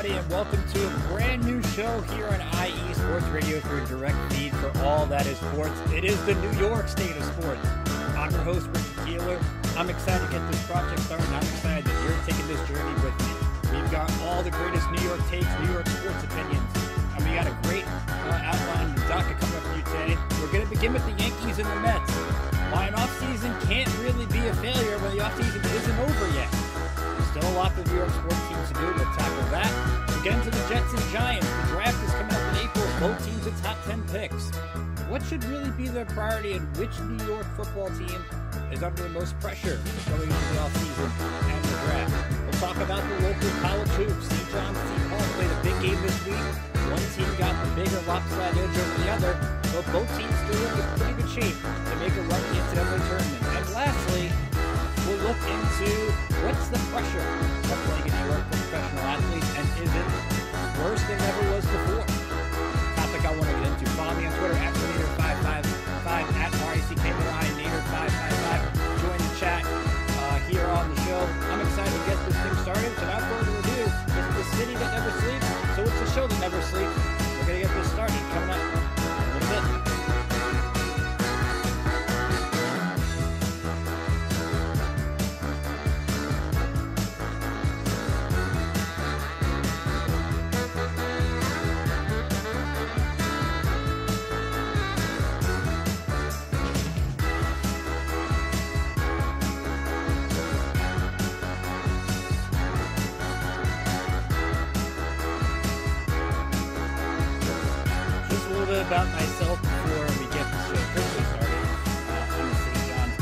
everybody, and welcome to a brand new show here on IE Sports Radio through a direct feed for all that is sports. It is the New York state of sports. I'm your host, Ricky Keeler. I'm excited to get this project started, and I'm excited that you're taking this journey with me. We've got all the greatest New York takes, New York sports opinions, and we got a great outline and docket coming up for you today. We're going to begin with the Yankees and the Mets. Why an offseason can't really be a failure when the offseason isn't over yet. Still a lot for New York sports teams to do. We'll tackle that. We'll get into the Jets and Giants. The draft is coming up in April. Both teams with top 10 picks. What should really be their priority, and which New York football team is under the most pressure going into the offseason and the draft? We'll talk about the local college hoops. Seton Hall played a big game this week. One team got the bigger lopsided edge over the other, but both teams still look in pretty good shape to make a run in the NCAA tournament. And lastly, we'll look into what's the pressure of playing in New York for professional athletes, and is it worse than it ever was before? Topic I want to get into. Follow me on Twitter at Nader555, at RICKMRI, Nader555. Join the chat here on the show. I'm excited to get this thing started. So without further ado, it's the city that never sleeps, so it's the show that never sleeps. We're going to get this started coming up in a little bit. About myself before we get the show officially started. I'm a St. John's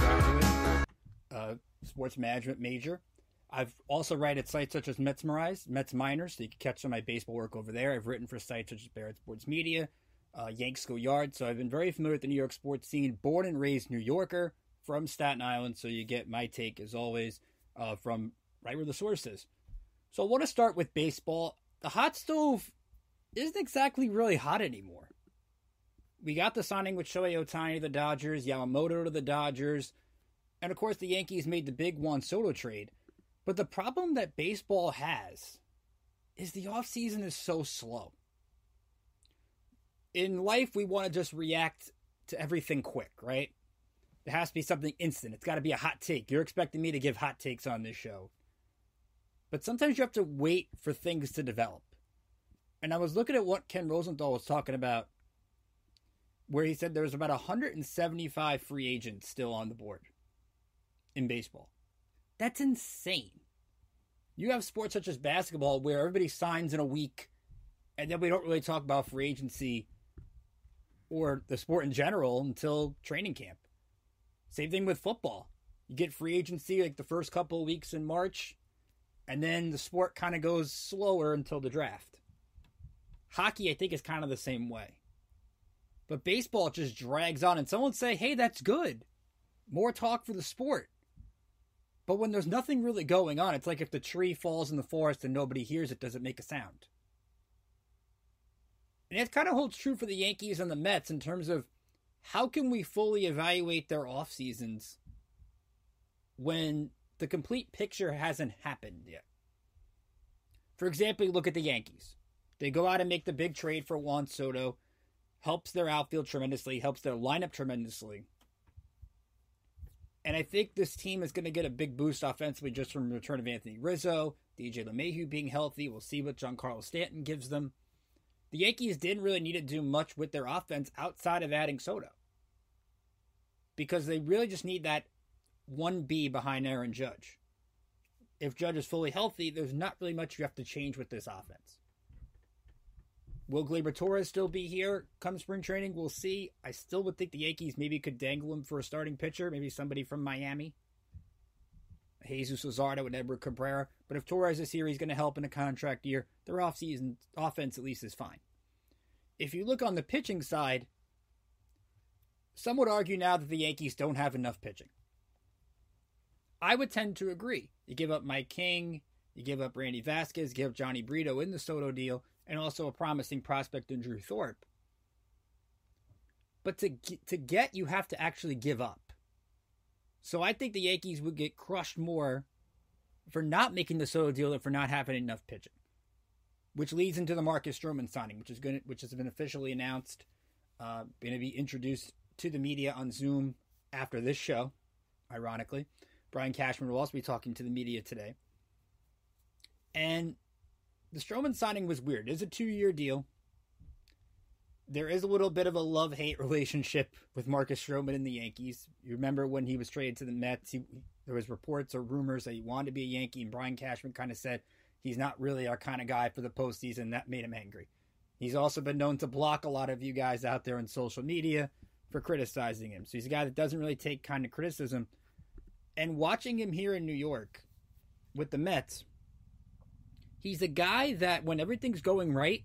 graduate, sports management major. I've also written at sites such as Mets Minor, so you can catch some of my baseball work over there. I've written for sites such as Barrett Sports Media, Yanks School Yard, so I've been very familiar with the New York sports scene. Born and raised New Yorker from Staten Island, so you get my take, as always, from right where the source is. So I want to start with baseball. The hot stove isn't exactly really hot anymore. We got the signing with Shohei Ohtani to the Dodgers, Yamamoto to the Dodgers, and of course the Yankees made the big Juan Soto trade. But the problem that baseball has is the offseason is so slow. In life, we want to just react to everything quick, right? There has to be something instant. It's got to be a hot take. You're expecting me to give hot takes on this show. But sometimes you have to wait for things to develop. And I was looking at what Ken Rosenthal was talking about, where he said there was about 175 free agents still on the board in baseball. That's insane. You have sports such as basketball where everybody signs in a week, and then we don't really talk about free agency or the sport in general until training camp. Same thing with football. You get free agency like the first couple of weeks in March, and then the sport kind of goes slower until the draft. Hockey, I think, is kind of the same way. But baseball just drags on, and someone say, hey, that's good. More talk for the sport. But when there's nothing really going on, it's like if the tree falls in the forest and nobody hears it, does it make a sound? And it kind of holds true for the Yankees and the Mets in terms of how can we fully evaluate their off seasons when the complete picture hasn't happened yet. For example, you look at the Yankees. They go out and make the big trade for Juan Soto. Helps their outfield tremendously, helps their lineup tremendously. And I think this team is going to get a big boost offensively just from the return of Anthony Rizzo, DJ LeMahieu being healthy. We'll see what Giancarlo Stanton gives them. The Yankees didn't really need to do much with their offense outside of adding Soto, because they really just need that 1B behind Aaron Judge. If Judge is fully healthy, there's not really much you have to change with this offense. Will Gleyber Torres still be here come spring training? We'll see. I still would think the Yankees maybe could dangle him for a starting pitcher, maybe somebody from Miami. Jesus Luzardo and Edward Cabrera. But if Torres is here, he's going to help in a contract year. Their offseason offense at least is fine. If you look on the pitching side, some would argue now that the Yankees don't have enough pitching. I would tend to agree. You give up Mike King, you give up Randy Vasquez, give up Johnny Brito in the Soto deal, and also a promising prospect in Drew Thorpe. But to get, you have to actually give up. So I think the Yankees would get crushed more for not making the Soto deal than for not having enough pitching. which leads into the Marcus Stroman signing, which has been officially announced, going to be introduced to the media on Zoom after this show. Ironically, Brian Cashman will also be talking to the media today. And the Stroman signing was weird. It's a 2-year deal. There is a little bit of a love-hate relationship with Marcus Stroman and the Yankees. You remember when he was traded to the Mets, there was reports or rumors that he wanted to be a Yankee, and Brian Cashman kind of said he's not really our kind of guy for the postseason. That made him angry. He's also been known to block a lot of you guys out there on social media for criticizing him. So he's a guy that doesn't really take kind of criticism. And watching him here in New York with the Mets, he's a guy that when everything's going right,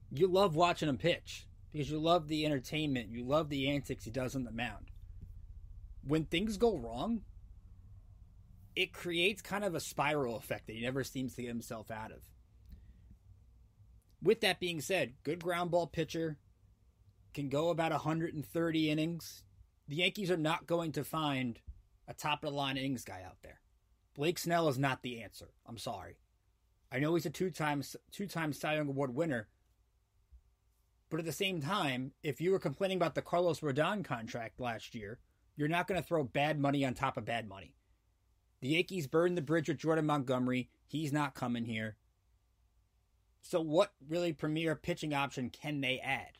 you love watching him pitch because you love the entertainment. You love the antics he does on the mound. When things go wrong, it creates kind of a spiral effect that he never seems to get himself out of. With that being said, good ground ball pitcher, can go about 130 innings. The Yankees are not going to find a top-of-the-line innings guy out there. Blake Snell is not the answer. I'm sorry. I know he's a two-time Cy Young Award winner, but at the same time, if you were complaining about the Carlos Rodon contract last year, you're not going to throw bad money on top of bad money. The Yankees burned the bridge with Jordan Montgomery. He's not coming here. So what really premier pitching option can they add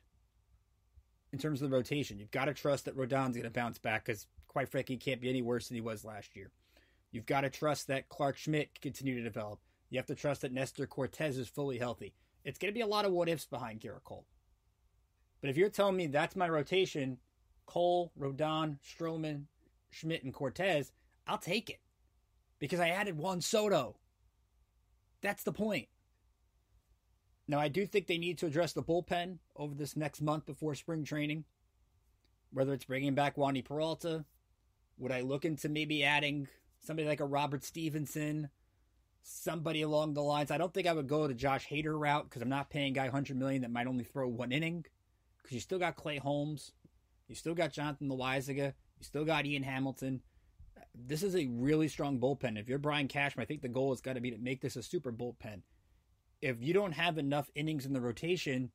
in terms of the rotation? You've got to trust that Rodon's going to bounce back because, quite frankly, he can't be any worse than he was last year. You've got to trust that Clark Schmidt can continue to develop. You have to trust that Nestor Cortez is fully healthy. It's going to be a lot of what-ifs behind Garrett Cole. But if you're telling me that's my rotation, Cole, Rodon, Stroman, Schmidt, and Cortez, I'll take it. Because I added Juan Soto. That's the point. Now, I do think they need to address the bullpen over this next month before spring training. Whether it's bringing back Wandy Peralta. Would I look into maybe adding somebody like a Robert Stevenson? Somebody along the lines. I don't think I would go the Josh Hader route because I'm not paying a guy $100 million that might only throw one inning. Because you still got Clay Holmes. You still got Jonathan Loaizaga. You still got Ian Hamilton. This is a really strong bullpen. If you're Brian Cashman, I think the goal has got to be to make this a super bullpen. If you don't have enough innings in the rotation,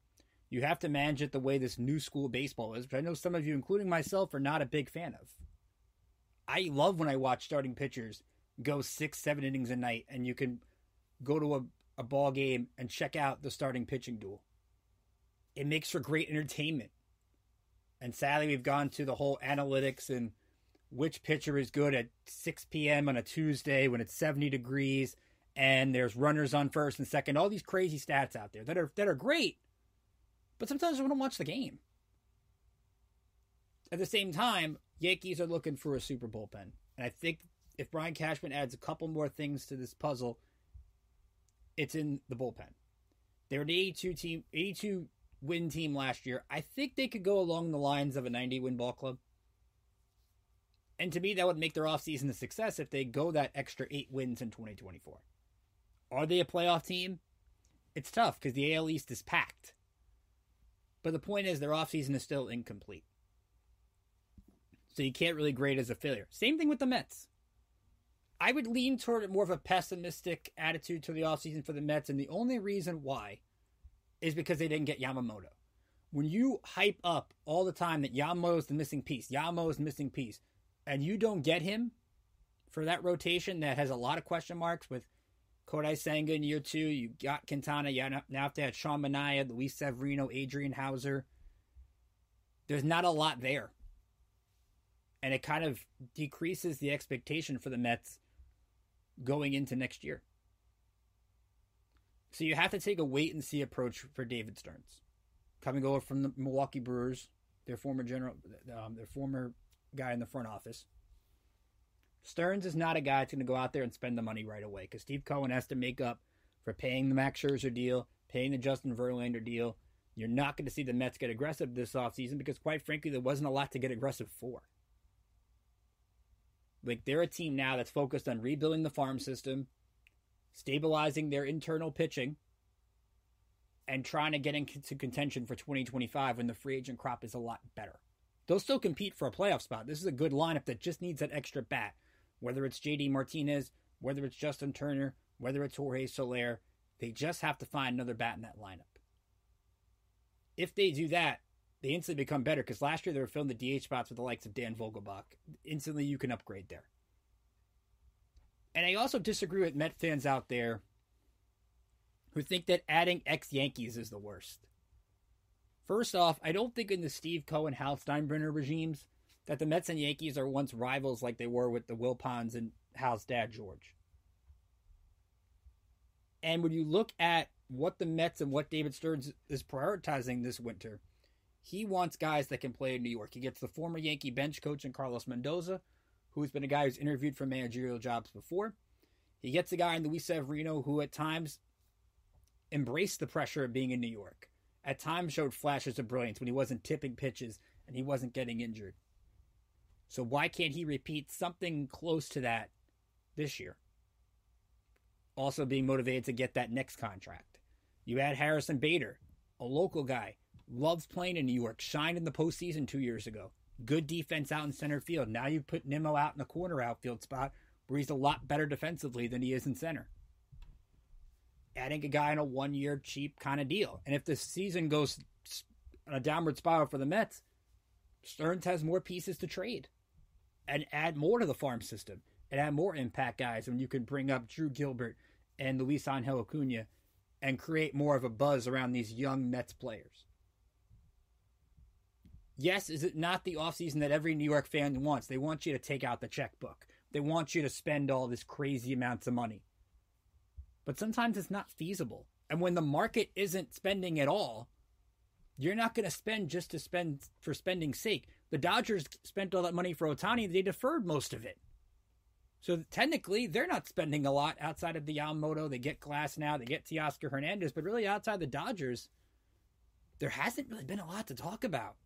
you have to manage it the way this new school baseball is, which I know some of you, including myself, are not a big fan of. I love when I watch starting pitchers go 6-7 innings a night, and you can go to a ball game and check out the starting pitching duel. It makes for great entertainment. And sadly, we've gone to the whole analytics and which pitcher is good at 6 p.m. on a Tuesday when it's 70 degrees and there's runners on first and second. All these crazy stats out there that are great, but sometimes I want to watch the game. At the same time, Yankees are looking for a super bullpen. And I think if Brian Cashman adds a couple more things to this puzzle, it's in the bullpen. They're an 82 win team last year. I think they could go along the lines of a 90-win ball club. And to me, that would make their offseason a success if they go that extra 8 wins in 2024. Are they a playoff team? It's tough because the AL East is packed. But the point is their offseason is still incomplete. So you can't really grade as a failure. Same thing with the Mets. I would lean toward more of a pessimistic attitude to the offseason for the Mets, and the only reason why is because they didn't get Yamamoto. When you hype up all the time that Yamamoto's the missing piece, and you don't get him for that rotation that has a lot of question marks with Kodai Senga in year 2, you got Quintana, you now have to add Sean Manaea, Luis Severino, Adrian Hauser. There's not a lot there. And it kind of decreases the expectation for the Mets going into next year. So you have to take a wait-and-see approach for David Stearns. Coming over from the Milwaukee Brewers, their former guy in the front office. Stearns is not a guy that's going to go out there and spend the money right away because Steve Cohen has to make up for paying the Max Scherzer deal, paying the Justin Verlander deal. You're not going to see the Mets get aggressive this offseason because, quite frankly, there wasn't a lot to get aggressive for. Like, they're a team now that's focused on rebuilding the farm system, stabilizing their internal pitching, and trying to get into contention for 2025 when the free agent crop is a lot better. They'll still compete for a playoff spot. This is a good lineup that just needs that extra bat. Whether it's JD Martinez, whether it's Justin Turner, whether it's Jorge Soler, They just have to find another bat in that lineup. If they do that, they instantly become better, because last year they were filling the DH spots with the likes of Dan Vogelbach. Instantly you can upgrade there. And I also disagree with Met fans out there who think that adding ex-Yankees is the worst. First off, I don't think in the Steve Cohen, Hal Steinbrenner regimes that the Mets and Yankees are once rivals like they were with the Wilpons and Hal's dad, George. And when you look at what the Mets and what David Stearns is prioritizing this winter, he wants guys that can play in New York. He gets the former Yankee bench coach in Carlos Mendoza, who's been a guy who's interviewed for managerial jobs before. He gets a guy in Luis Severino who at times embraced the pressure of being in New York. At times showed flashes of brilliance when he wasn't tipping pitches and he wasn't getting injured. So why can't he repeat something close to that this year? Also being motivated to get that next contract. You add Harrison Bader, a local guy, loves playing in New York, shined in the postseason 2 years ago. Good defense out in center field. Now you put Nimmo out in the corner outfield spot where he's a lot better defensively than he is in center. Adding a guy in a 1 year cheap kind of deal. And if the season goes on a downward spiral for the Mets, Stearns has more pieces to trade and add more to the farm system and add more impact guys when you can bring up Drew Gilbert and Luis Angel Acuna and create more of a buzz around these young Mets players. Yes, is it not the offseason that every New York fan wants? They want you to take out the checkbook. They want you to spend all this crazy amounts of money. But sometimes it's not feasible. And when the market isn't spending at all, you're not going to spend just to spend for spending's sake. The Dodgers spent all that money for Ohtani. They deferred most of it. So technically, they're not spending a lot outside of the Yamamoto. They get Glass now. They get Teoscar Hernandez. But really outside the Dodgers, there hasn't really been a lot to talk about.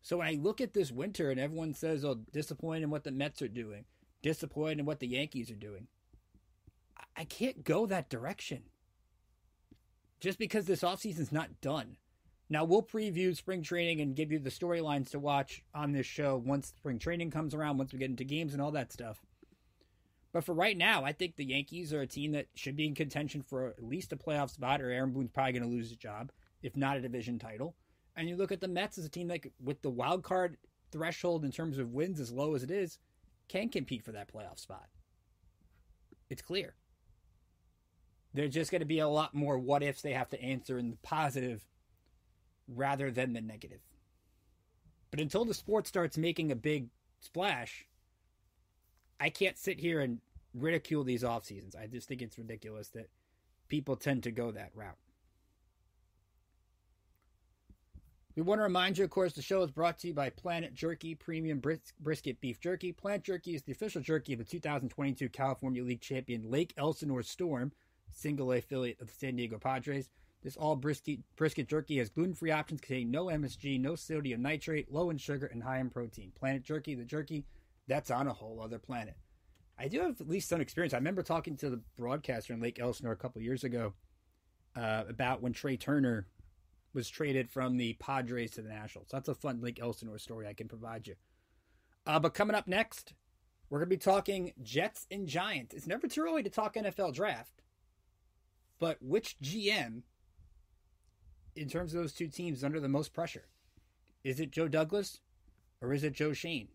So when I look at this winter and everyone says, oh, disappointed in what the Mets are doing, disappointed in what the Yankees are doing, I can't go that direction. Just because this offseason's not done. Now, we'll preview spring training and give you the storylines to watch on this show once spring training comes around, once we get into games and all that stuff. But for right now, I think the Yankees are a team that should be in contention for at least a playoff spot, or Aaron Boone's probably going to lose his job, if not a division title. And you look at the Mets as a team that, with the wild card threshold in terms of wins as low as it is, can compete for that playoff spot. It's clear. There's just going to be a lot more what ifs they have to answer in the positive rather than the negative. But until the sport starts making a big splash, I can't sit here and ridicule these off seasons. I just think it's ridiculous that people tend to go that route. We want to remind you, of course, the show is brought to you by Planet Jerky Premium Brisket Beef Jerky. Planet Jerky is the official jerky of the 2022 California League champion Lake Elsinore Storm, single A affiliate of the San Diego Padres. This all brisket jerky has gluten-free options containing no MSG, no sodium nitrate, low in sugar, and high in protein. Planet Jerky, the jerky that's on a whole other planet. I do have at least some experience. I remember talking to the broadcaster in Lake Elsinore a couple years ago about when Trey Turner was traded from the Padres to the Nationals. That's a fun Lake Elsinore story I can provide you. But coming up next, we're going to be talking Jets and Giants. It's never too early to talk NFL draft, but which GM, in terms of those two teams, is under the most pressure? Is it Joe Douglas or is it Joe Shane?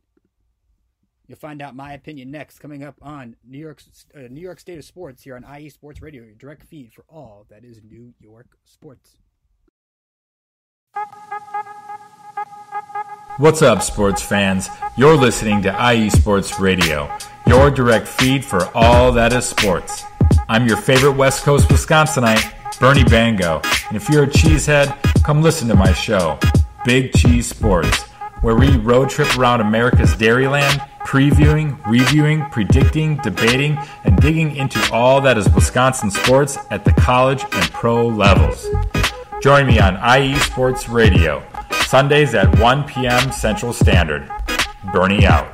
You'll find out my opinion next, coming up on New York State of Sports here on IE Sports Radio, your direct feed for all that is New York sports. What's up, sports fans? You're listening to IE Sports Radio, your direct feed for all that is sports. I'm your favorite West Coast Wisconsinite, Bernie Bango, and if you're a cheesehead, come listen to my show, Big Cheese Sports, where we road trip around America's Dairyland, previewing, reviewing, predicting, debating, and digging into all that is Wisconsin sports at the college and pro levels. Join me on IE Sports Radio, Sundays at 1 p.m. Central Standard. Bernie out.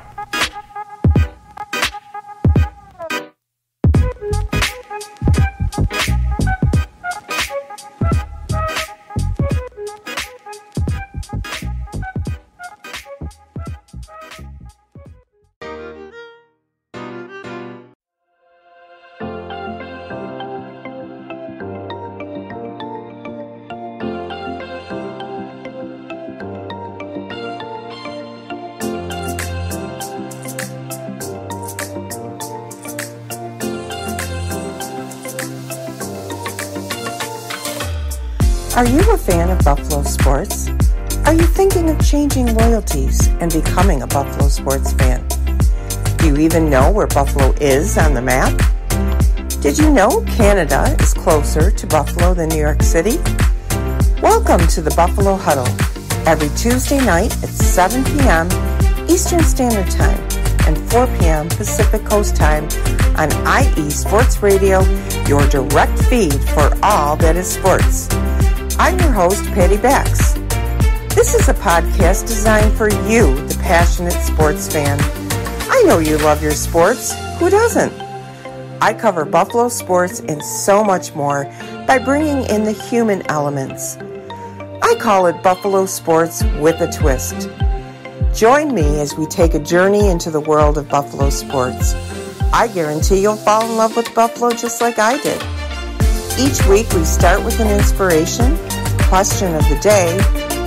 Are you a fan of Buffalo sports? Are you thinking of changing loyalties and becoming a Buffalo sports fan? Do you even know where Buffalo is on the map? Did you know Canada is closer to Buffalo than New York City? Welcome to the Buffalo Huddle, every Tuesday night at 7 p.m. Eastern Standard Time and 4 p.m. Pacific Coast Time on IE Sports Radio, your direct feed for all that is sports. I'm your host, Patty Bax. This is a podcast designed for you, the passionate sports fan. I know you love your sports. Who doesn't? I cover Buffalo sports and so much more by bringing in the human elements. I call it Buffalo Sports with a Twist. Join me as we take a journey into the world of Buffalo sports. I guarantee you'll fall in love with Buffalo just like I did. Each week we start with an inspiration, question of the day,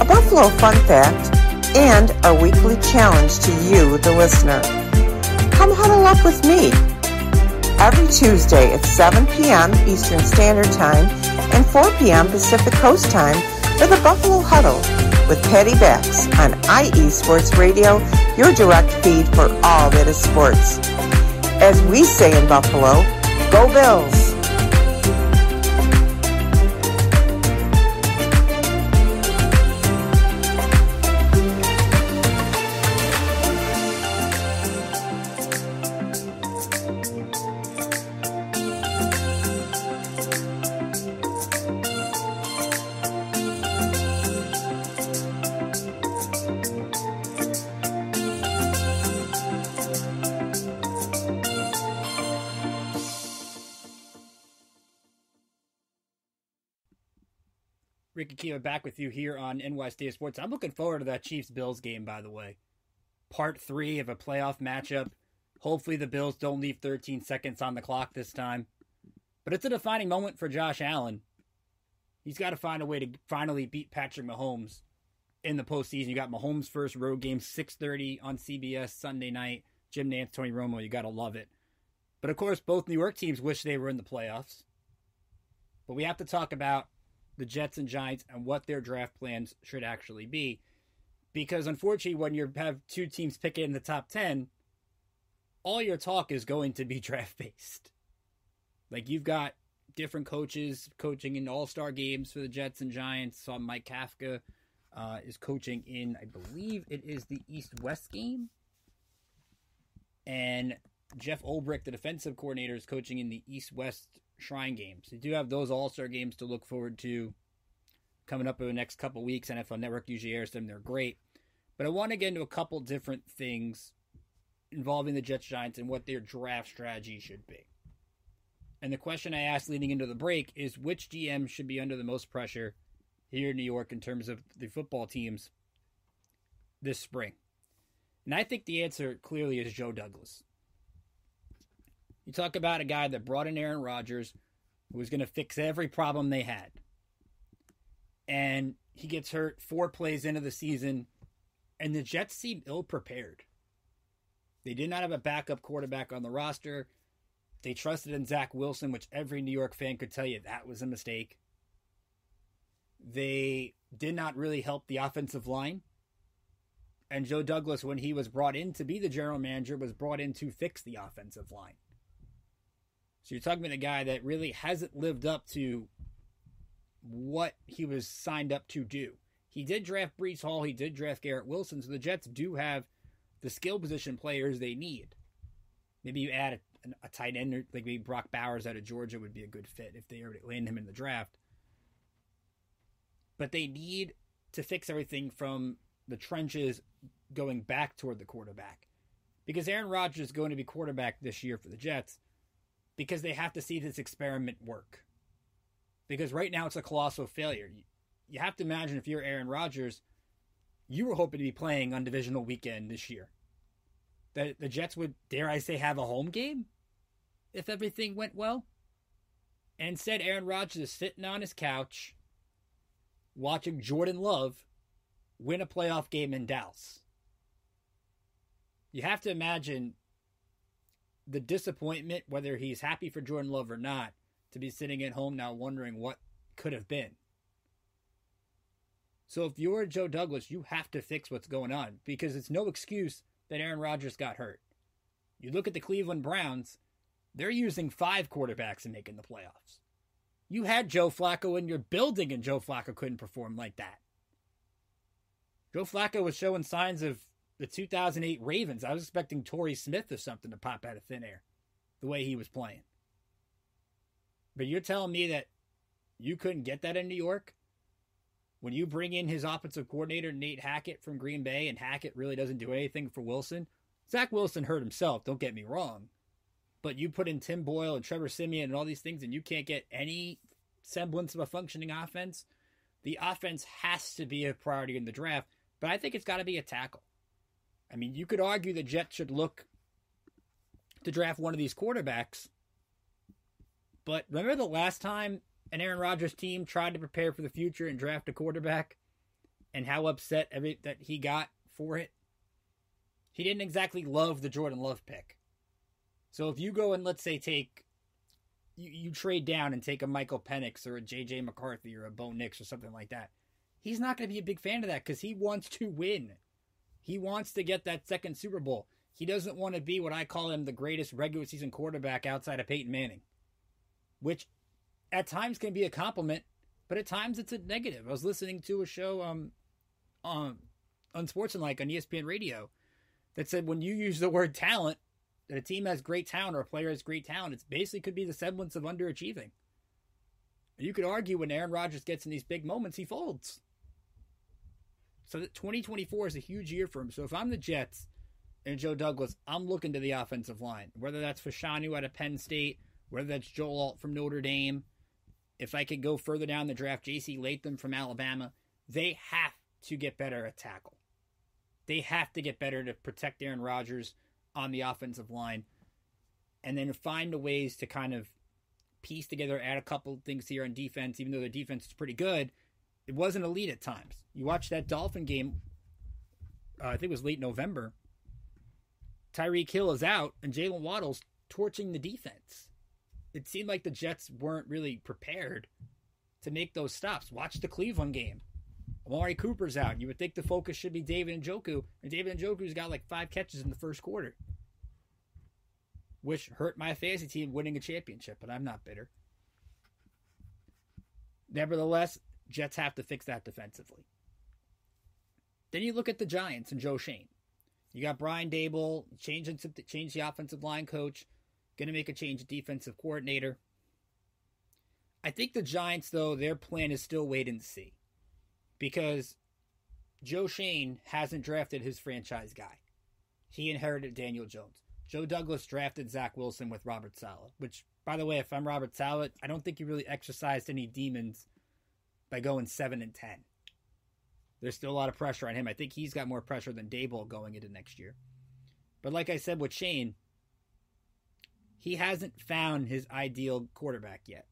a Buffalo fun fact, and our weekly challenge to you, the listener. Come huddle up with me every Tuesday at 7 p.m. Eastern Standard Time and 4 p.m. Pacific Coast Time for the Buffalo Huddle with Patty Bax on IE Sports Radio, your direct feed for all that is sports. As we say in Buffalo, go Bills! Rick Akiva back with you here on NY State Sports. I'm looking forward to that Chiefs-Bills game, by the way. Part 3 of a playoff matchup. Hopefully the Bills don't leave 13 seconds on the clock this time. But it's a defining moment for Josh Allen. He's got to find a way to finally beat Patrick Mahomes in the postseason. You got Mahomes' first road game, 6:30 on CBS Sunday night. Jim Nantz, Tony Romo, you got to love it. But of course, both New York teams wish they were in the playoffs. But we have to talk about the Jets and Giants and what their draft plans should actually be. Because unfortunately, when you have two teams picking in the top 10, all your talk is going to be draft-based. Like, you've got different coaches coaching in all-star games for the Jets and Giants. Saw Mike Kafka is coaching in, I believe it is the East-West game. And Jeff Ulbrich, the defensive coordinator, is coaching in the East-West Shrine games. You do have those all-star games to look forward to coming up in the next couple weeks. NFL Network usually airs them. They're great. But I want to get into a couple different things involving the Jets Giants and what their draft strategy should be. And the question I asked leading into the break is, which GM should be under the most pressure here in New York in terms of the football teams this spring? And I think the answer clearly is Joe Douglas. You talk about a guy that brought in Aaron Rodgers, who was going to fix every problem they had. And he gets hurt 4 plays into the season, and the Jets seem ill-prepared. They did not have a backup quarterback on the roster. They trusted in Zach Wilson, which every New York fan could tell you that was a mistake. They did not really help the offensive line. And Joe Douglas, when he was brought in to be the general manager, was brought in to fix the offensive line. So you're talking about a guy that really hasn't lived up to what he was signed up to do. He did draft Breece Hall. He did draft Garrett Wilson. So the Jets do have the skill position players they need. Maybe you add a tight end, like maybe Brock Bowers out of Georgia would be a good fit if they already land him in the draft. But they need to fix everything from the trenches going back toward the quarterback. Because Aaron Rodgers is going to be quarterback this year for the Jets, because they have to see this experiment work. Because right now it's a colossal failure. You have to imagine, if you're Aaron Rodgers, you were hoping to be playing on divisional weekend this year. That the Jets would, dare I say, have a home game if everything went well. And instead, Aaron Rodgers is sitting on his couch watching Jordan Love win a playoff game in Dallas. You have to imagine the disappointment, whether he's happy for Jordan Love or not, to be sitting at home now wondering what could have been. So if you're Joe Douglas, you have to fix what's going on because it's no excuse that Aaron Rodgers got hurt. You look at the Cleveland Browns, they're using 5 quarterbacks and making the playoffs. You had Joe Flacco in your building and Joe Flacco couldn't perform like that. Joe Flacco was showing signs of the 2008 Ravens. I was expecting Torrey Smith or something to pop out of thin air the way he was playing. But you're telling me that you couldn't get that in New York? When you bring in his offensive coordinator, Nate Hackett from Green Bay, and Hackett really doesn't do anything for Wilson. Zach Wilson hurt himself, don't get me wrong. But you put in Tim Boyle and Trevor Siemian and all these things, and you can't get any semblance of a functioning offense. The offense has to be a priority in the draft, but I think it's got to be a tackle. I mean, you could argue the Jets should look to draft one of these quarterbacks, but remember the last time an Aaron Rodgers team tried to prepare for the future and draft a quarterback and how upset that he got for it? He didn't exactly love the Jordan Love pick. So if you go and let's say you trade down and take a Michael Penix or a J.J. McCarthy or a Bo Nix or something like that, he's not going to be a big fan of that because he wants to win. He wants to get that second Super Bowl. He doesn't want to be what I call him the greatest regular season quarterback outside of Peyton Manning, which at times can be a compliment, but at times it's a negative. I was listening to a show on Sportslink on ESPN Radio that said when you use the word talent, that a team has great talent or a player has great talent, it basically could be the semblance of underachieving. You could argue when Aaron Rodgers gets in these big moments, he folds. So that 2024 is a huge year for him. So if I'm the Jets and Joe Douglas, I'm looking to the offensive line. Whether that's Fashanu out of Penn State, whether that's Joel Alt from Notre Dame, if I could go further down the draft, J.C. Latham from Alabama, they have to get better at tackle. They have to get better to protect Aaron Rodgers on the offensive line, and then find the ways to kind of piece together, add a couple things here on defense, even though their defense is pretty good. It wasn't elite at times. You watch that Dolphin game, I think it was late November. Tyreek Hill is out, and Jalen Waddle's torching the defense. It seemed like the Jets weren't really prepared to make those stops. Watch the Cleveland game. Amari Cooper's out. You would think the focus should be David Njoku, and David Njoku's got like 5 catches in the first quarter, which hurt my fantasy team winning a championship, but I'm not bitter. Nevertheless, Jets have to fix that defensively. Then you look at the Giants and Joe Shane. You got Brian Daboll, change the offensive line coach, going to make a change at defensive coordinator. I think the Giants, though, their plan is still wait and see. Because Joe Shane hasn't drafted his franchise guy. He inherited Daniel Jones. Joe Douglas drafted Zach Wilson with Robert Saleh, which, by the way, if I'm Robert Saleh, I don't think he really exercised any demons by going 7-10. There's still a lot of pressure on him. I think he's got more pressure than Daboll going into next year. But like I said with Shane, he hasn't found his ideal quarterback yet.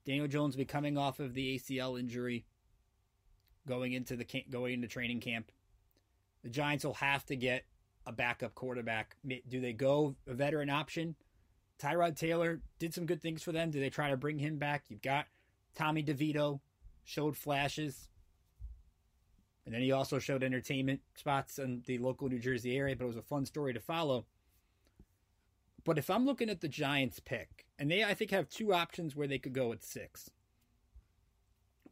Daniel Jones will be coming off of the ACL injury, going into training camp. The Giants will have to get a backup quarterback. Do they go a veteran option? Tyrod Taylor did some good things for them. Do they try to bring him back? You've got Tommy DeVito, showed flashes. And then he also showed entertainment spots in the local New Jersey area, but it was a fun story to follow. But if I'm looking at the Giants pick, and they, I think, have 2 options where they could go at 6.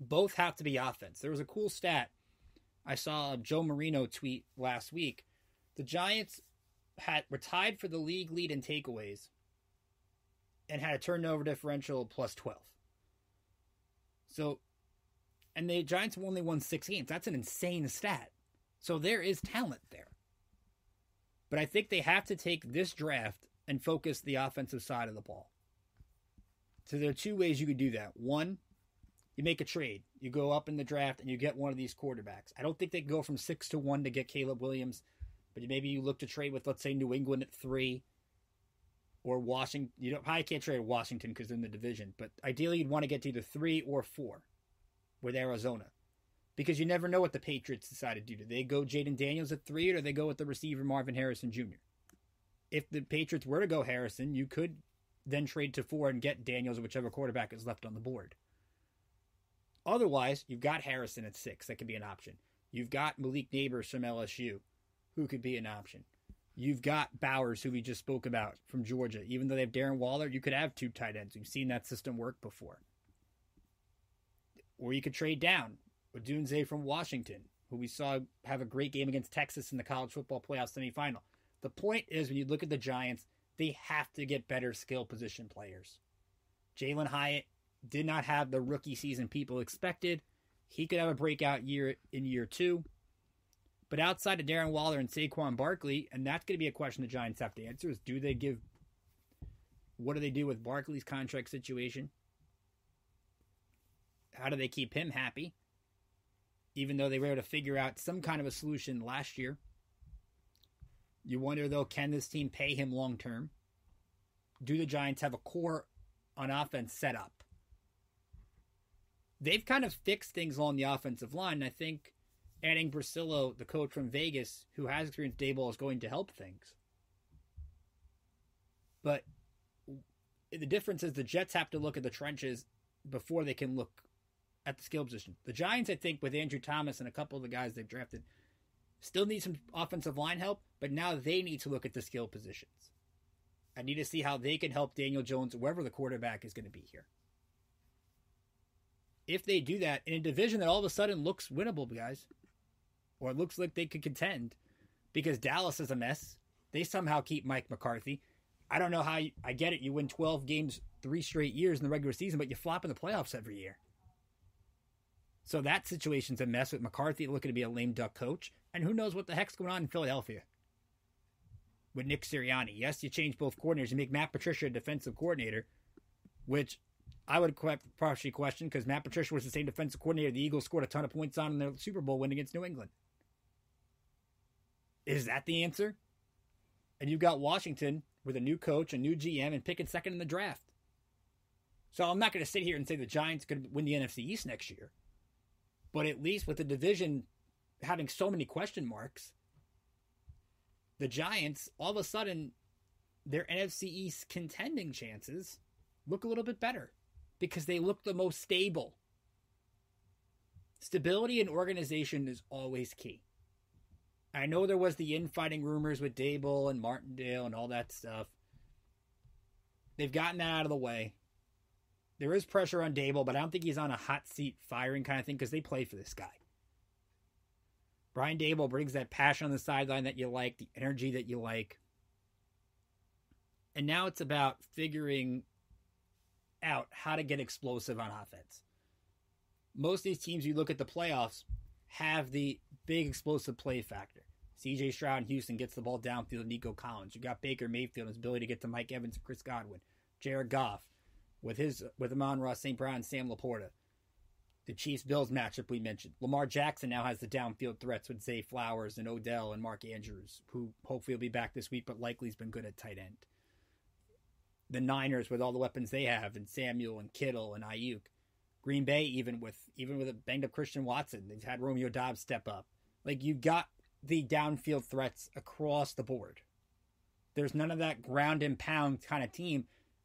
Both have to be offense. There was a cool stat. I saw Joe Marino tweet last week. The Giants were tied for the league lead in takeaways and had a turnover differential plus 12. So, and the Giants only won 6 games. That's an insane stat. So there is talent there. But I think they have to take this draft and focus the offensive side of the ball. So there are 2 ways you could do that. One, you make a trade. You go up in the draft and you get one of these quarterbacks. I don't think they can go from 6-1 to get Caleb Williams, but maybe you look to trade with, let's say, New England at 3 or Washington. You probably can't trade Washington because they're in the division, but ideally you'd want to get to either 3 or 4 with Arizona because you never know what the Patriots decide to do. Do they go Jaden Daniels at 3 or do they go with the receiver Marvin Harrison Jr.? If the Patriots were to go Harrison, you could then trade to 4 and get Daniels or whichever quarterback is left on the board. Otherwise, you've got Harrison at 6. That could be an option. You've got Malik Neighbors from LSU, who could be an option. You've got Bowers, who we just spoke about, from Georgia. Even though they have Darren Waller, you could have 2 tight ends. We've seen that system work before. Or you could trade down with Dunze from Washington, who we saw have a great game against Texas in the college football playoff semifinal. The point is, when you look at the Giants, they have to get better skill position players. Jalen Hyatt did not have the rookie season people expected. He could have a breakout year in year 2. But outside of Darren Waller and Saquon Barkley, and that's going to be a question the Giants have to answer, is what do they do with Barkley's contract situation? How do they keep him happy? Even though they were able to figure out some kind of a solution last year. You wonder, though, can this team pay him long term? Do the Giants have a core on offense set up? They've kind of fixed things along the offensive line, and I think adding Brasillo, the coach from Vegas, who has experienced Daboll, is going to help things. But the difference is the Jets have to look at the trenches before they can look at the skill position. The Giants, I think, with Andrew Thomas and a couple of the guys they've drafted, still need some offensive line help, but now they need to look at the skill positions. I need to see how they can help Daniel Jones, whoever the quarterback is going to be here. If they do that in a division that all of a sudden looks winnable, guys, or it looks like they could contend, because Dallas is a mess. They somehow keep Mike McCarthy. I don't know how I get it. You win 12 games 3 straight years in the regular season, but you flop in the playoffs every year. So that situation's a mess with McCarthy looking to be a lame duck coach. And who knows what the heck's going on in Philadelphia with Nick Sirianni. Yes, you change both coordinators. You make Matt Patricia a defensive coordinator, which I would partially question because Matt Patricia was the same defensive coordinator the Eagles scored a ton of points on in their Super Bowl win against New England. Is that the answer? And you've got Washington with a new coach, a new GM, and picking second in the draft. So I'm not going to sit here and say the Giants could win the NFC East next year. But at least with the division having so many question marks, the Giants, all of a sudden, their NFC East contending chances look a little bit better because they look the most stable. Stability in organization is always key. I know there was the infighting rumors with Daboll and Martindale and all that stuff. They've gotten that out of the way. There is pressure on Daboll, but I don't think he's on a hot seat firing kind of thing because they play for this guy. Brian Daboll brings that passion on the sideline that you like, the energy that you like. And now it's about figuring out how to get explosive on offense. Most of these teams, you look at the playoffs, have the big explosive play factor. C.J. Stroud in Houston gets the ball downfield, Nico Collins. You got Baker Mayfield and his ability to get to Mike Evans and Chris Godwin. Jared Goff with Amon-Ra St. Brown and Sam Laporta. The Chiefs-Bills matchup we mentioned. Lamar Jackson now has the downfield threats with Zay Flowers and Odell and Mark Andrews, who hopefully will be back this week, but likely has been good at tight end. The Niners with all the weapons they have, and Samuel and Kittle and Ayuk. Green Bay, even with a banged-up Christian Watson, they've had Romeo Doubs step up. Like, you've got the downfield threats across the board. There's none of that ground and pound kind of team.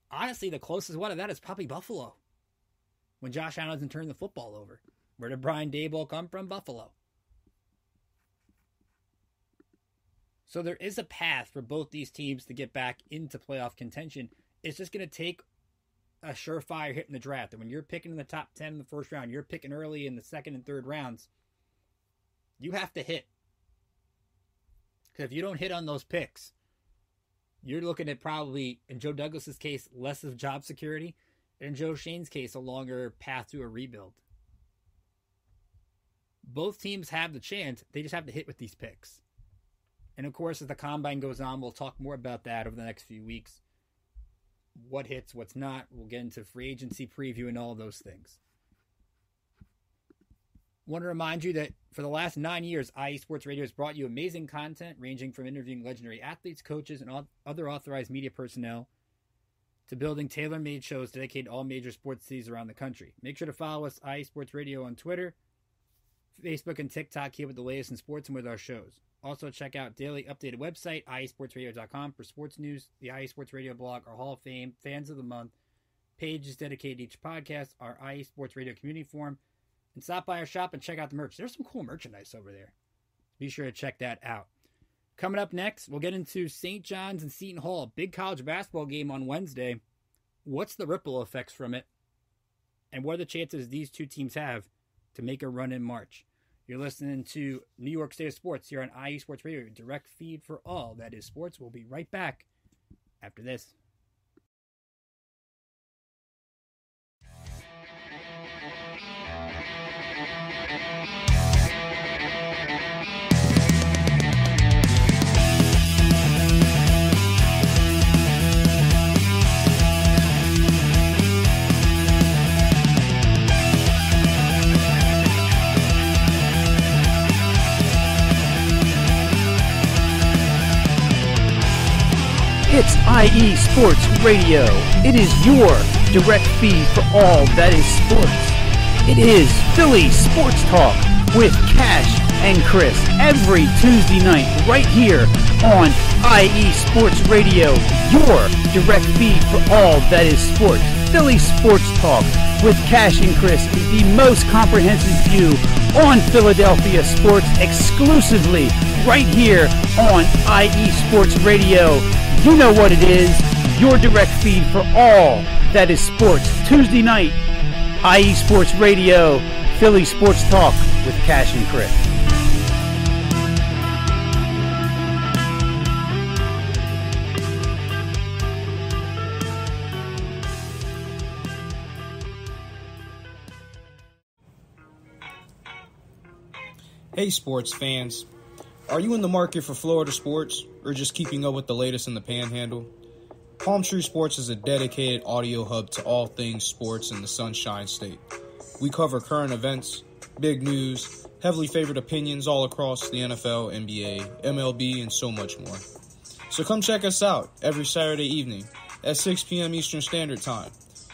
Honestly, the closest one of that is probably Buffalo. When Josh Allen doesn't turn the football over. Where did Brian Daboll come from? Buffalo. So there is a path for both these teams to get back into playoff contention. It's just going to take a surefire hit in the draft. And when you're picking in the top 10 in the first round, you're picking early in the second and third rounds, you have to hit. Because if you don't hit on those picks, you're looking at probably, in Joe Douglas's case, less of job security. And in Joe Shane's case, a longer path to a rebuild. Both teams have the chance. They just have to hit with these picks. And of course, as the combine goes on, we'll talk more about that over the next few weeks. What hits, what's not. We'll get into free agency preview and all those things. I want to remind you that for the last 9 years, IE Sports Radio has brought you amazing content ranging from interviewing legendary athletes, coaches, and other authorized media personnel to building tailor-made shows dedicated to all major sports cities around the country. Make sure to follow us, IE Sports Radio, on Twitter, Facebook, and TikTok here with the latest in sports and with our shows. Also, check out daily updated website, iesportsradio.com, for sports news, the IE Sports Radio blog, our Hall of Fame, Fans of the Month, pages dedicated to each podcast, our IE Sports Radio community forum, and stop by our shop and check out the merch. There's some cool merchandise over there. Be sure to check that out. Coming up next, we'll get into St. John's and Seton Hall. Big college basketball game on Wednesday. What's the ripple effects from it? And what are the chances these two teams have to make a run in March? You're listening to New York State of Sports here on IE Sports Radio, direct feed for all that is sports. We'll be right back after this. It's IE Sports Radio. It is your direct feed for all that is sports. It is Philly Sports Talk with Cash and Chris every Tuesday night right here on IE Sports Radio, your direct feed for all that is sports. Philly Sports Talk with Cash and Chris is the most comprehensive view on Philadelphia sports exclusively right here on IE Sports Radio. You know what it is, your direct feed for all that is sports. Tuesday night, IE Sports Radio, Philly Sports Talk with Cash and Chris. Hey sports fans, are you in the market for Florida sports or just keeping up with the latest in the Panhandle? Palm Tree Sports is a dedicated audio hub to all things sports in the Sunshine State. We cover current events, big news, heavily favored opinions all across the NFL, NBA, MLB, and so much more. So come check us out every Saturday evening at 6 p.m. Eastern Standard Time.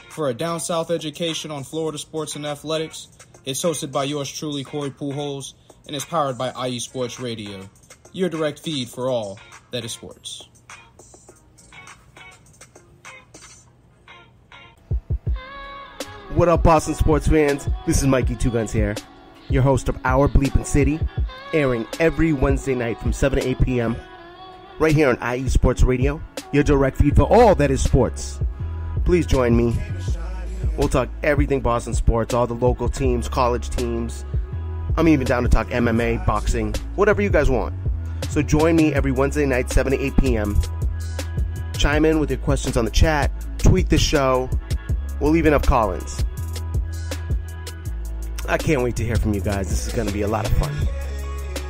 For a down south education on Florida sports and athletics, it's hosted by yours truly, Corey Pujols, and is powered by IE Sports Radio, your direct feed for all that is sports. What up, Boston sports fans? This is Mikey Two Guns here, your host of Our Bleepin' City, airing every Wednesday night from 7 to 8 p.m. right here on IE Sports Radio, your direct feed for all that is sports. Please join me. We'll talk everything Boston sports, all the local teams, college teams. I'm even down to talk MMA, boxing, whatever you guys want. So join me every Wednesday night, 7 to 8 p.m. Chime in with your questions on the chat, tweet the show. We'll even have call-ins. I can't wait to hear from you guys. This is going to be a lot of fun.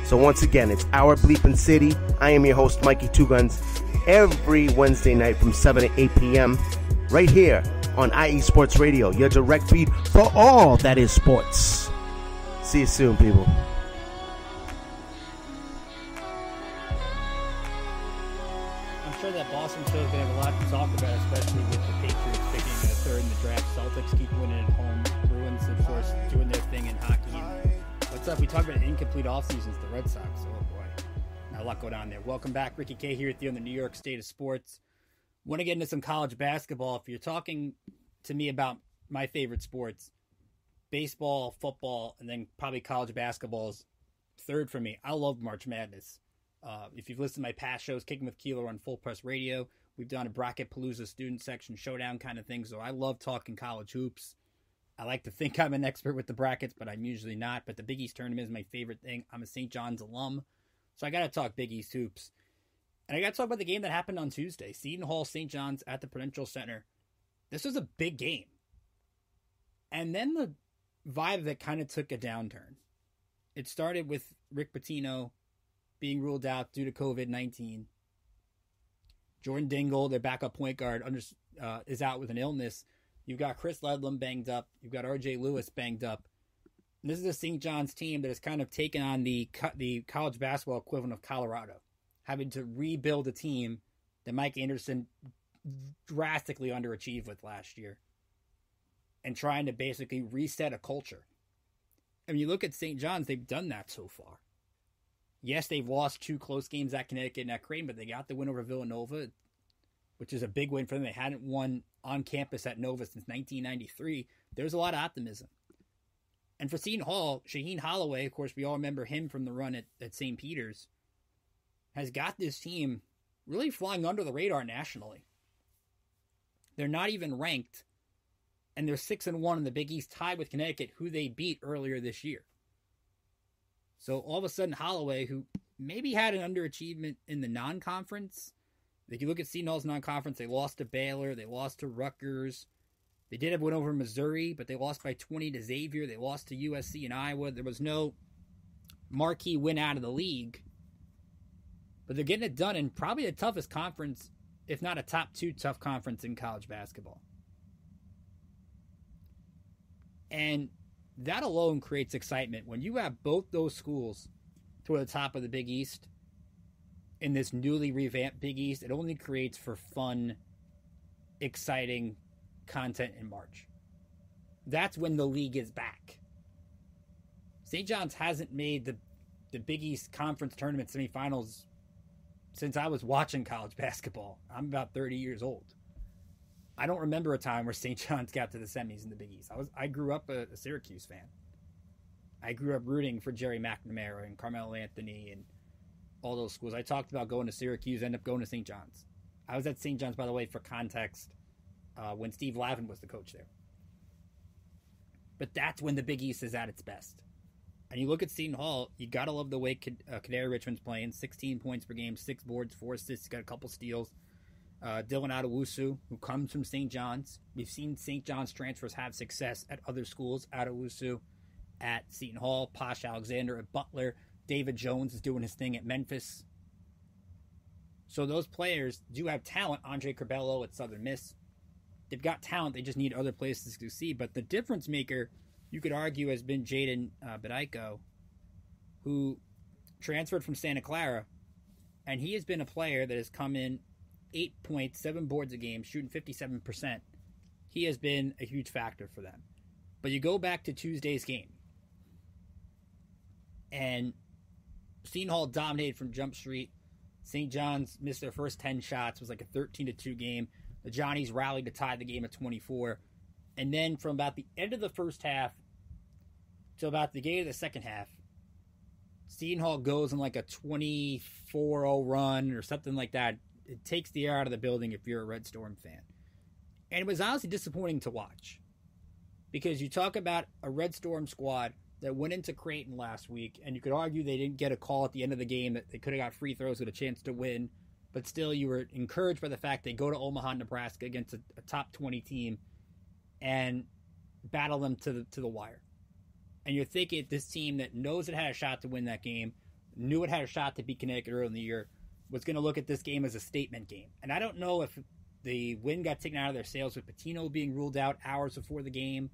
So once again, it's Our Bleepin' City. I am your host, Mikey Two Guns, every Wednesday night from 7 to 8 p.m. right here on IE Sports Radio, your direct feed for all that is sports. See you soon, people. I'm sure that Boston show is going to have a lot to talk about, especially with the Patriots picking a third in the draft. Celtics keep winning at home. Bruins, of course, doing their thing in hockey. And what's up? We talked about incomplete offseasons, the Red Sox. Oh, boy. Now, a lot going on there. Welcome back. Ricky K here with you on the New York State of Sports. Want to get into some college basketball. If you're talking to me about my favorite sports, baseball, football, and then probably college basketball is third for me. I love March Madness. If you've listened to my past shows, Kicking with Keeler on Full Press Radio, we've done a Bracket Palooza student section showdown kind of thing, so I love talking college hoops. I like to think I'm an expert with the brackets, but I'm usually not. But the Big East tournament is my favorite thing. I'm a St. John's alum, so I got to talk Big East hoops. And I got to talk about the game that happened on Tuesday. Seton Hall, St. John's at the Prudential Center. This was a big game. And then the vibe that kind of took a downturn. It started with Rick Pitino being ruled out due to COVID-19. Jordan Dingle, their backup point guard, is out with an illness. You've got Chris Ledlam banged up. You've got R.J. Lewis banged up. And this is a St. John's team that has kind of taken on the college basketball equivalent of Colorado, having to rebuild a team that Mike Anderson drastically underachieved with last year and trying to basically reset a culture. I mean, you look at St. John's, they've done that so far. Yes, they've lost 2 close games at Connecticut and at Creighton, but they got the win over Villanova, which is a big win for them. They hadn't won on campus at Nova since 1993. There's a lot of optimism. And for Seton Hall, Shaheen Holloway, of course, we all remember him from the run at St. Peter's, has got this team really flying under the radar nationally. They're not even ranked, and they're 6-1 in the Big East, tied with Connecticut, who they beat earlier this year. So all of a sudden, Holloway, who maybe had an underachievement in the non-conference, if you look at Seton Hall's non-conference, they lost to Baylor, they lost to Rutgers. They did have one over Missouri, but they lost by 20 to Xavier. They lost to USC and Iowa. There was no marquee win out of the league. But they're getting it done in probably the toughest conference, if not a top 2 tough conference in college basketball. And that alone creates excitement. When you have both those schools toward the top of the Big East in this newly revamped Big East, it only creates for fun, exciting content in March. That's when the league is back. St. John's hasn't made the Big East Conference Tournament semifinals since I was watching college basketball. I'm about 30 years old. I don't remember a time where St. John's got to the semis in the Big East. I grew up a Syracuse fan. I grew up rooting for Jerry McNamara and Carmelo Anthony and all those schools. I talked about going to Syracuse, ended up going to St. John's. I was at St. John's, by the way, for context, when Steve Lavin was the coach there. But that's when the Big East is at its best. And you look at Seton Hall, you got to love the way Kadary Richmond's playing. 16 points per game, 6 boards, 4 assists, got a couple steals. Dylan Adewusu, who comes from St. John's. We've seen St. John's transfers have success at other schools. Adewusu at Seton Hall, Posh Alexander at Butler. David Jones is doing his thing at Memphis. So those players do have talent. Andre Curbelo at Southern Miss. They've got talent. They just need other places to see. But the difference maker, you could argue, has been Jaden Bediako, who transferred from Santa Clara. And he has been a player that has come in 8 points, 7 boards a game, shooting 57%. He has been a huge factor for them. But you go back to Tuesday's game, and Seton Hall dominated from Jump Street. St. John's missed their first 10 shots. It was like a 13-2 game. The Johnnies rallied to tie the game at 24. And then from about the end of the first half to about the beginning of the second half, Seton Hall goes on like a 24-0 run or something like that. It takes the air out of the building if you're a Red Storm fan. And it was honestly disappointing to watch. Because you talk about a Red Storm squad that went into Creighton last week, and you could argue they didn't get a call at the end of the game, that they could have got free throws with a chance to win, but still you were encouraged by the fact they go to Omaha, Nebraska against a top 20 team and battle them to the wire. And you're thinking this team that knows it had a shot to win that game, knew it had a shot to beat Connecticut early in the year, was going to look at this game as a statement game. And I don't know if the win got taken out of their sails with Pitino being ruled out hours before the game,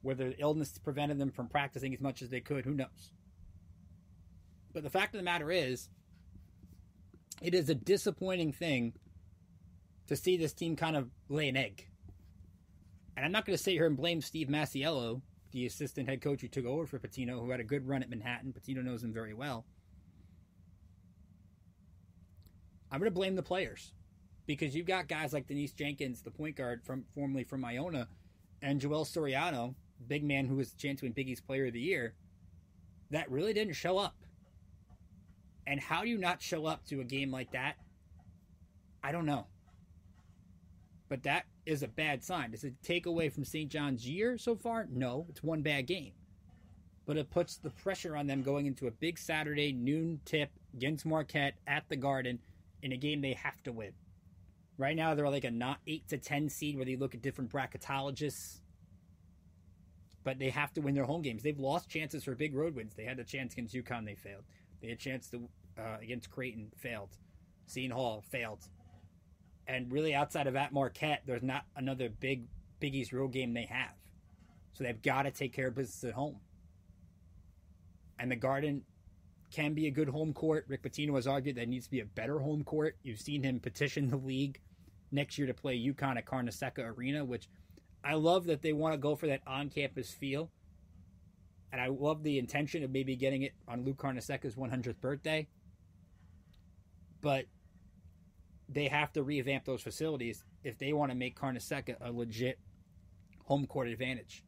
whether illness prevented them from practicing as much as they could, who knows? But the fact of the matter is, it is a disappointing thing to see this team kind of lay an egg. And I'm not going to sit here and blame Steve Masiello, the assistant head coach who took over for Pitino, who had a good run at Manhattan. Pitino knows him very well. I'm going to blame the players. Because you've got guys like Denise Jenkins, the point guard formerly from Iona, and Joel Soriano, big man who was the chance to win Big East Player of the Year, that really didn't show up. And how do you not show up to a game like that? I don't know. But that is a bad sign. Does it take away from St. John's year so far? No, it's one bad game. But it puts the pressure on them going into a big Saturday noon tip against Marquette at the Garden in a game they have to win. Right now, they're like a not 8 to 10 seed where they look at different bracketologists. But they have to win their home games. They've lost chances for big road wins. They had a chance against UConn, they failed. They had a chance to against Creighton, failed. Seton Hall, failed. And really, outside of at Marquette, there's not another big East road game they have. So they've got to take care of business at home. And the Garden can be a good home court. Rick Pitino has argued that it needs to be a better home court. You've seen him petition the league next year to play UConn at Carnesecca Arena, which I love that they want to go for that on-campus feel. And I love the intention of maybe getting it on Luke Carnesecca's 100th birthday. But they have to revamp those facilities if they want to make Carnesecca a legit home court advantage.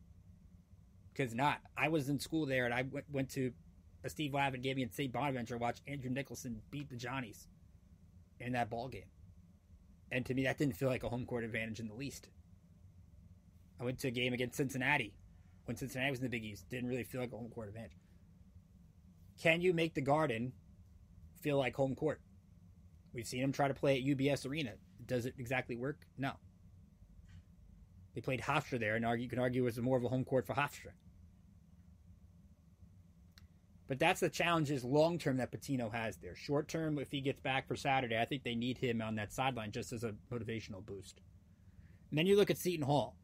Because I was in school there, and I went to a Steve Lavin game in St. Bonaventure and watched Andrew Nicholson beat the Johnnies in that ball game. And to me, that didn't feel like a home court advantage in the least. I went to a game against Cincinnati when Cincinnati was in the Big East. Didn't really feel like a home court advantage. Can you make the Garden feel like home court? We've seen them try to play at UBS Arena. Does it exactly work? No. They played Hofstra there, and you can argue it was more of a home court for Hofstra. But that's the challenges long-term that Pitino has there. Short-term, if he gets back for Saturday, I think they need him on that sideline just as a motivational boost. And then you look at Seton Hall,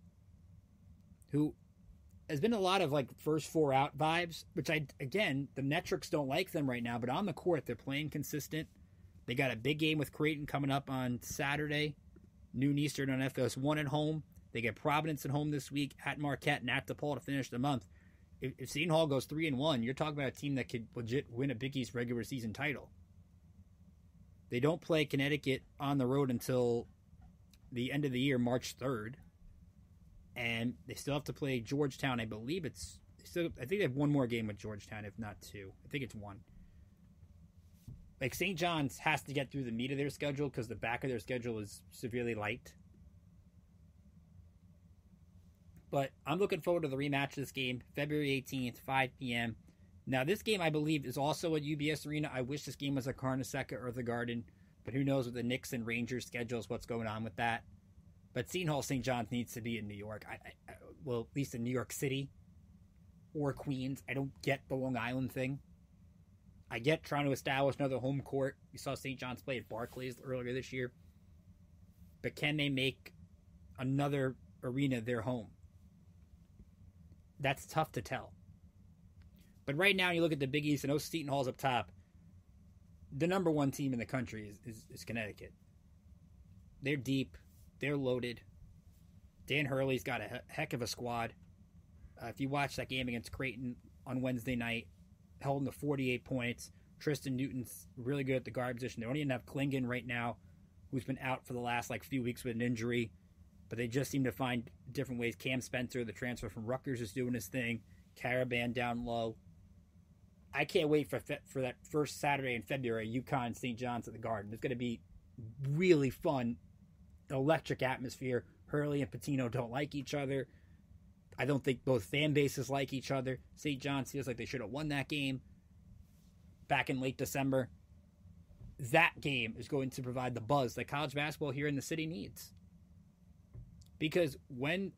who has been a lot of like first four out vibes, which the metrics don't like them right now, but on the court, they're playing consistent. They got a big game with Creighton coming up on Saturday, noon Eastern on FS1 at home. They get Providence at home this week, at Marquette and at DePaul to finish the month. If Seton Hall goes 3-1, you're talking about a team that could legit win a Big East regular season title. They don't play Connecticut on the road until the end of the year, March 3rd. And they still have to play Georgetown. I believe I think they have one more game with Georgetown, if not two. I think it's one. Like St. John's has to get through the meat of their schedule because the back of their schedule is severely light. But I'm looking forward to the rematch of this game, February 18th, 5 p.m. Now, this game, I believe, is also at UBS Arena. I wish this game was at Carnesecca or the Garden, but who knows with the Knicks and Rangers schedules what's going on with that. But Seton Hall St. John's needs to be in New York. Well, at least in New York City or Queens. I don't get the Long Island thing. I get trying to establish another home court. You saw St. John's play at Barclays earlier this year. But can they make another arena their home? That's tough to tell. But right now, you look at the Big East, and Seton Hall's up top. The number one team in the country is Connecticut. They're deep. They're loaded. Dan Hurley's got a heck of a squad. If you watch that game against Creighton on Wednesday night, held them to 48 points. Tristan Newton's really good at the guard position. They don't even have Klingon right now, who's been out for the last few weeks with an injury. But they just seem to find different ways. Cam Spencer, the transfer from Rutgers, is doing his thing. Caravan down low. I can't wait for that first Saturday in February, UConn St. John's at the Garden. It's going to be really fun, electric atmosphere. Hurley and Pitino don't like each other. I don't think both fan bases like each other. St. John's feels like they should have won that game back in late December. That game is going to provide the buzz that college basketball here in the city needs. Because when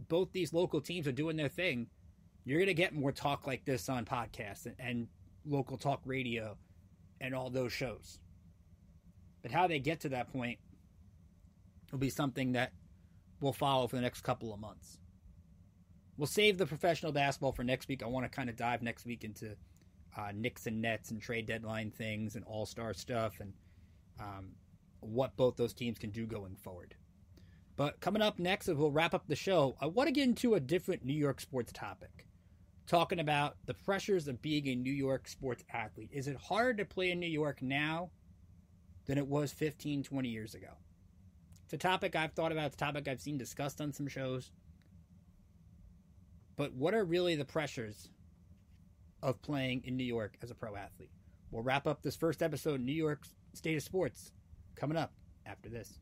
both these local teams are doing their thing, you're going to get more talk like this on podcasts and local talk radio and all those shows. But how they get to that point will be something that we'll follow for the next couple of months. We'll save the professional basketball for next week. I want to kind of dive next week into Knicks and Nets and trade deadline things and all-star stuff and what both those teams can do going forward. But coming up next, as we'll wrap up the show, I want to get into a different New York sports topic. Talking about the pressures of being a New York sports athlete. Is it harder to play in New York now than it was 15, 20 years ago? It's a topic I've thought about. It's a topic I've seen discussed on some shows. But what are really the pressures of playing in New York as a pro athlete? We'll wrap up this first episode of New York State of Sports coming up after this.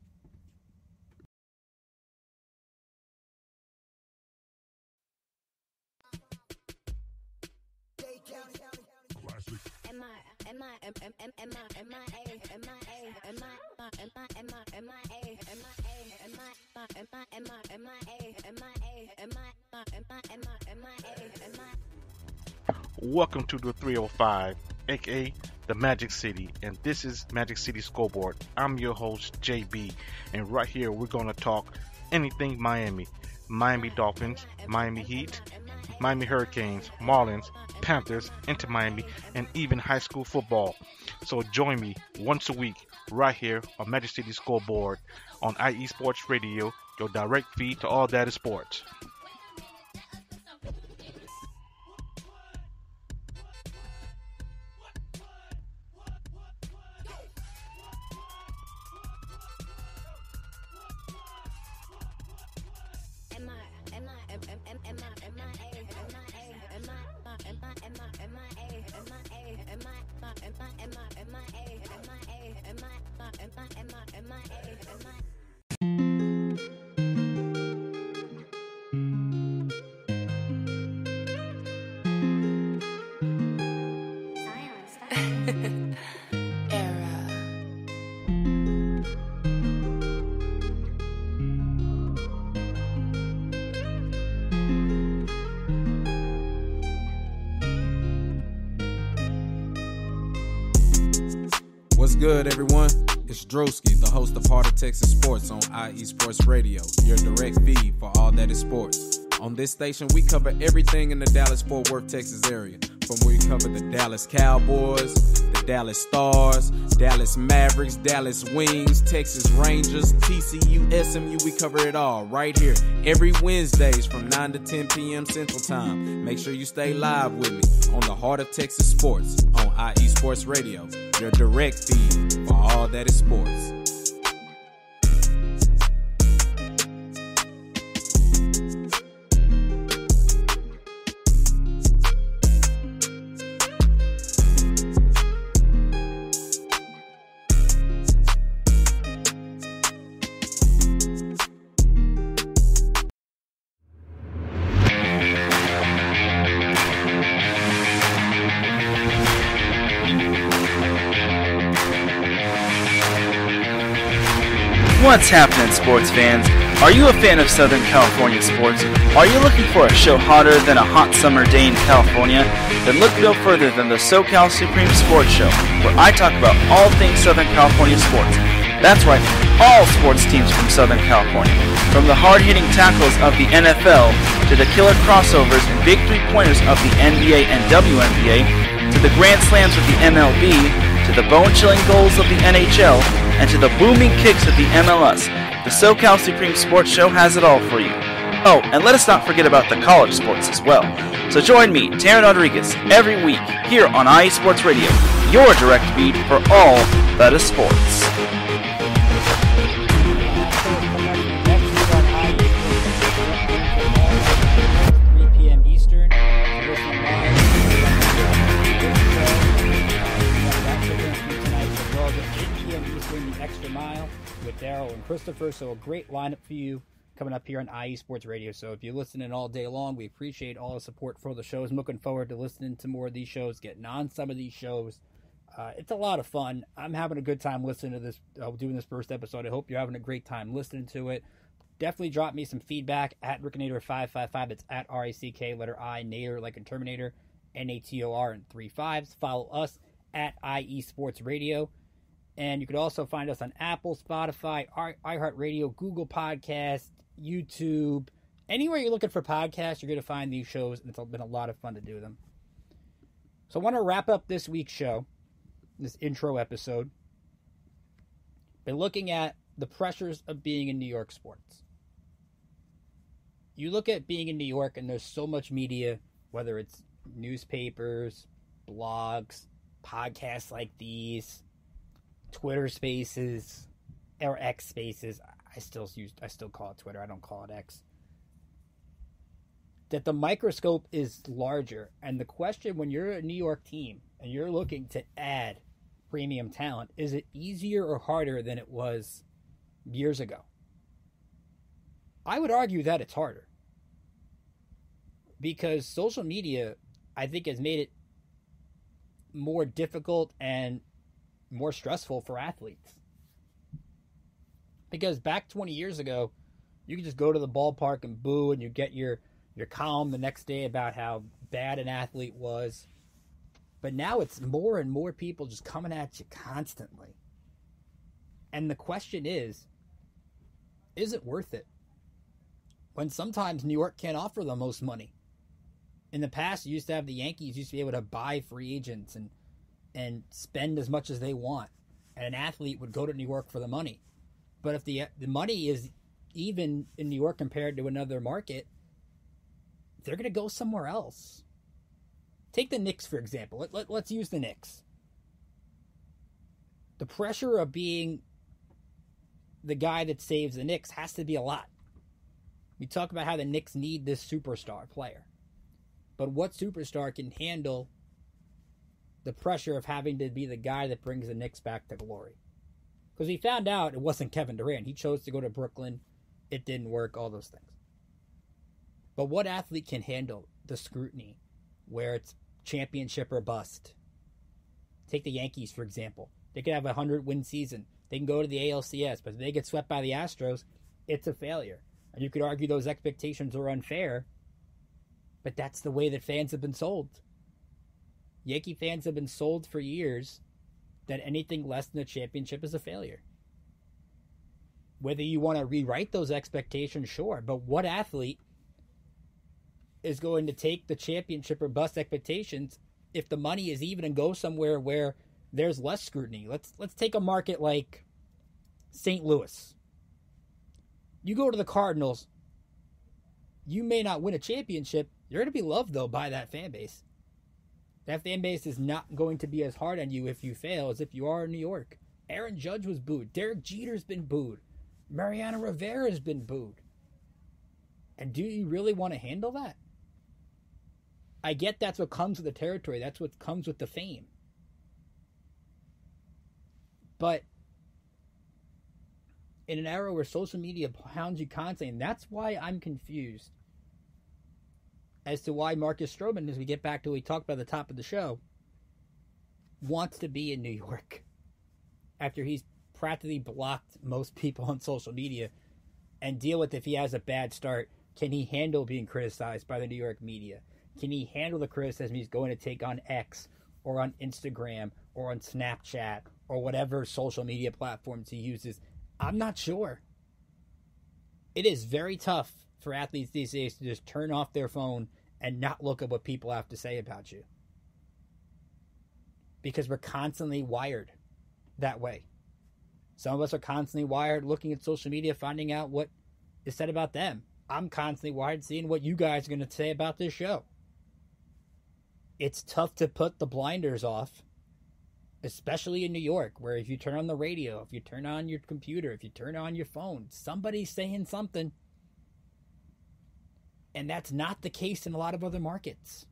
Welcome to the 305, aka the Magic City, and this is Magic City Scoreboard. I'm your host, JB, and right here we're going to talk anything Miami. Miami Dolphins, Miami Heat, Miami Hurricanes, Marlins, Panthers, Inter Miami, and even high school football. So join me once a week right here on Magic City Scoreboard on IE Sports Radio, your direct feed to all that is sports. What's good, everyone? It's Drewski, the host of Heart of Texas Sports on IE Sports Radio, your direct feed for all that is sports. On this station, we cover everything in the Dallas-Fort Worth, Texas area. From where we cover the Dallas Cowboys, the Dallas Stars, Dallas Mavericks, Dallas Wings, Texas Rangers, TCU, SMU, we cover it all right here every Wednesdays from 9 to 10 p.m. Central Time. Make sure you stay live with me on the Heart of Texas Sports on IE Sports Radio, your direct feed for all that is sports. What's happening, sports fans? Are you a fan of Southern California sports? Are you looking for a show hotter than a hot summer day in California? Then look no further than the SoCal Supreme Sports Show, where I talk about all things Southern California sports. That's right, all sports teams from Southern California. From the hard-hitting tackles of the NFL, to the killer crossovers and big three-pointers of the NBA and WNBA, to the grand slams of the MLB, to the bone-chilling goals of the NHL, and to the booming kicks of the MLS, the SoCal Supreme Sports Show has it all for you. Oh, and let us not forget about the college sports as well. So join me, Taryn Rodriguez, every week here on IE Sports Radio, your direct feed for all that is sports. 3 p.m. Eastern. The Extra Mile with Daryl and Christopher. So a great lineup for you coming up here on IE Sports Radio. So if you're listening all day long, we appreciate all the support for the shows. I'm looking forward to listening to more of these shows, getting on some of these shows. It's a lot of fun. I'm having a good time listening to this, doing this first episode. I hope you're having a great time listening to it. Definitely drop me some feedback at Rickinator555. It's at R-A-C-K, letter I, Nader, like in Terminator, N-A-T-O-R, and 3 5s. Follow us at IE Sports Radio. And you can also find us on Apple, Spotify, iHeartRadio, Google Podcasts, YouTube. Anywhere you're looking for podcasts, you're going to find these shows. And it's been a lot of fun to do them. So I want to wrap up this week's show, this intro episode, by looking at the pressures of being in New York sports. You look at being in New York, and there's so much media, whether it's newspapers, blogs, podcasts like these, Twitter Spaces, or X Spaces. I still call it Twitter. I don't call it X. That the microscope is larger, and the question when you're a New York team and you're looking to add premium talent, is it easier or harder than it was years ago? I would argue that it's harder, because social media, I think, has made it more difficult and more stressful for athletes. Because back 20 years ago, you could just go to the ballpark and boo, and you get your column the next day about how bad an athlete was. But now it's more and more people just coming at you constantly. And the question is it worth it? When sometimes New York can't offer the most money. In the past, you used to have the Yankees used to be able to buy free agents and spend as much as they want. And an athlete would go to New York for the money. But if the money is even in New York compared to another market, they're going to go somewhere else. Take the Knicks, for example. Let's use the Knicks. The pressure of being the guy that saves the Knicks has to be a lot. We talk about how the Knicks need this superstar player. But what superstar can handle the pressure of having to be the guy that brings the Knicks back to glory? Because we found out it wasn't Kevin Durant. He chose to go to Brooklyn. It didn't work, all those things. But what athlete can handle the scrutiny where it's championship or bust? Take the Yankees, for example. They could have a 100-win season. They can go to the ALCS, but if they get swept by the Astros, it's a failure. And you could argue those expectations are unfair, but that's the way that fans have been sold. Yankee fans have been sold for years that anything less than a championship is a failure. Whether you want to rewrite those expectations, sure, but what athlete is going to take the championship or bust expectations if the money is even and go somewhere where there's less scrutiny? Let's take a market like St. Louis. You go to the Cardinals, you may not win a championship. You're going to be loved, though, by that fan base. That fan base is not going to be as hard on you if you fail as if you are in New York. Aaron Judge was booed. Derek Jeter's been booed. Mariano Rivera's been booed. And do you really want to handle that? I get that's what comes with the territory. That's what comes with the fame. But in an era where social media hounds you constantly, and that's why I'm confused as to why Marcus Stroman, as we get back to what we talked about at the top of the show, wants to be in New York after he's practically blocked most people on social media and deal with if he has a bad start. Can he handle being criticized by the New York media? Can he handle the criticism he's going to take on X or on Instagram or on Snapchat or whatever social media platforms he uses? I'm not sure. It is very tough for athletes these days to just turn off their phone and not look at what people have to say about you. Because we're constantly wired that way. Some of us are constantly wired looking at social media, finding out what is said about them. I'm constantly wired seeing what you guys are going to say about this show. It's tough to put the blinders off, especially in New York, where if you turn on the radio, if you turn on your computer, if you turn on your phone, somebody's saying something. And that's not the case in a lot of other markets.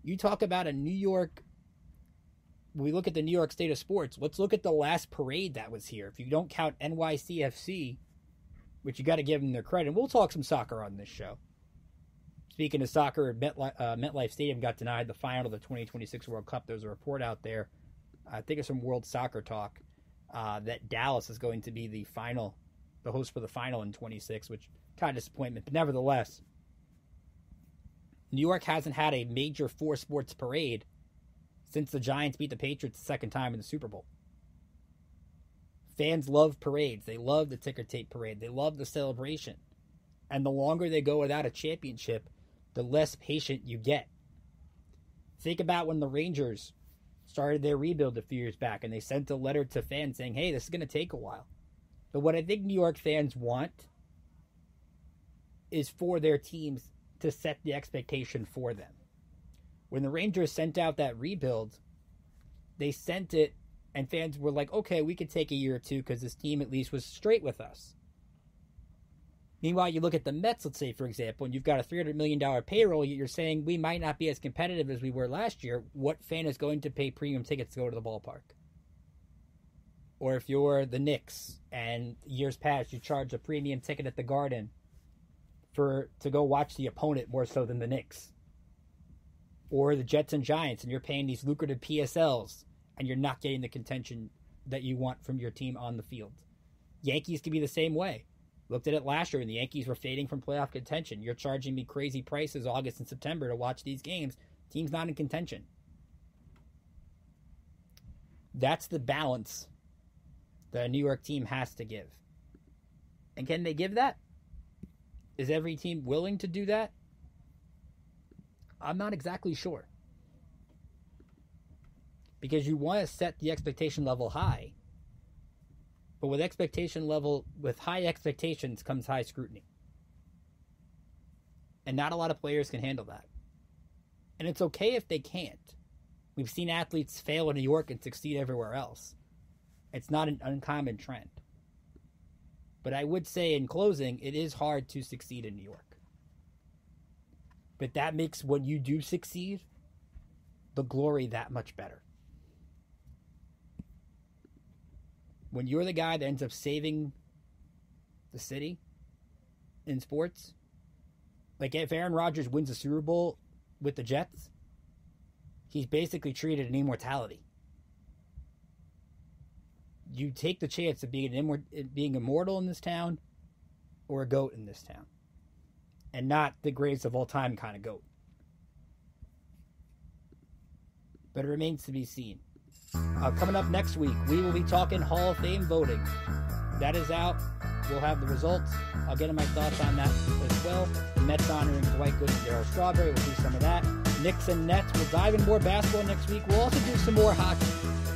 You talk about a New York, when we look at the New York state of sports, let's look at the last parade that was here. If you don't count NYCFC, which you got to give them their credit, and we'll talk some soccer on this show. Speaking of soccer, MetLife Stadium got denied the final of the 2026 World Cup. There's a report out there, I think it's from World Soccer Talk, that Dallas is going to be the host for the final in 26, which kind of disappointment. But nevertheless, New York hasn't had a major four sports parade since the Giants beat the Patriots the second time in the Super Bowl. Fans love parades. They love the ticker tape parade. They love the celebration. And the longer they go without a championship, the less patient you get. Think about when the Rangers started their rebuild a few years back and they sent a letter to fans saying, hey, this is going to take a while. But what I think New York fans want is for their teams to set the expectation for them. When the Rangers sent out that rebuild, they sent it and fans were like, okay, we could take a year or two because this team at least was straight with us. Meanwhile, you look at the Mets, let's say, for example, and you've got a $300 million payroll, you're saying we might not be as competitive as we were last year. What fan is going to pay premium tickets to go to the ballpark? Or if you're the Knicks and years past you charge a premium ticket at the Garden to go watch the opponent more so than the Knicks. Or the Jets and Giants and you're paying these lucrative PSLs and you're not getting the contention that you want from your team on the field. Yankees can be the same way. Looked at it last year and the Yankees were fading from playoff contention. You're charging me crazy prices August and September to watch these games. Team's not in contention. That's the balance that a New York team has to give. And can they give that? Is every team willing to do that? I'm not exactly sure. Because you want to set the expectation level high. But with high expectations comes high scrutiny. And not a lot of players can handle that. And it's okay if they can't. We've seen athletes fail in New York and succeed everywhere else. It's not an uncommon trend. But I would say in closing, it is hard to succeed in New York. But that makes when you do succeed, the glory that much better. When you're the guy that ends up saving the city in sports, like if Aaron Rodgers wins a Super Bowl with the Jets, he's basically treated an immortality. You take the chance of being immortal in this town or a GOAT in this town. And not the greatest of all time kind of GOAT. But it remains to be seen. Coming up next week, we will be talking Hall of Fame voting. That is out. We'll have the results. I'll get in my thoughts on that as well. The Mets honoring Dwight Gooden and Darryl Strawberry. We'll do some of that. Knicks and Nets. We'll dive in more basketball next week. We'll also do some more hockey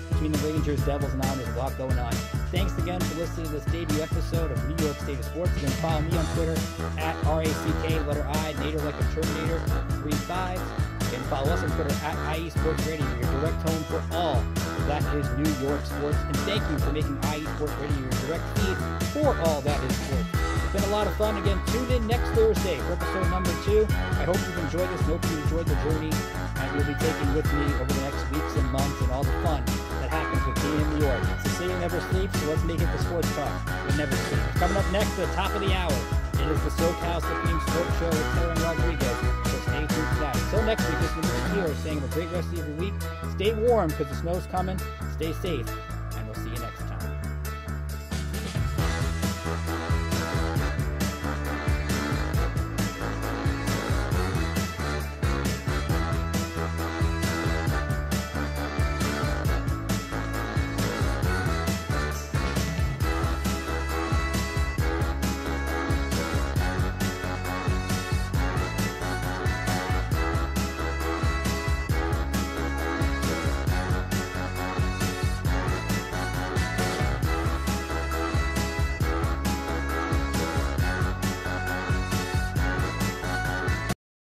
between the Rangers, Devils, and Islanders. A lot going on. Thanks again for listening to this debut episode of New York State of Sports. You can follow me on Twitter at RACK, letter I, Nader like a Terminator, 35. You can follow us on Twitter at IE Sports Radio, your direct home for all that is New York sports. And thank you for making IE Sports Radio your direct feed for all that is sports. It's been a lot of fun. Again, tune in next Thursday for episode number 2. I hope you've enjoyed this. I hope you enjoyed the journey and you'll be taking with me over the next weeks and months and all the fun that happens with being in New York. It's the city never sleeps, so let's make it the sports talk. It never sleeps. Coming up next at the top of the hour, it is the SoCal Supreme Sports Show with Terry Rodriguez. So stay tuned for that. Until next week, this is Mr. Keeler saying have a great rest of your week. Stay warm because the snow's coming. Stay safe.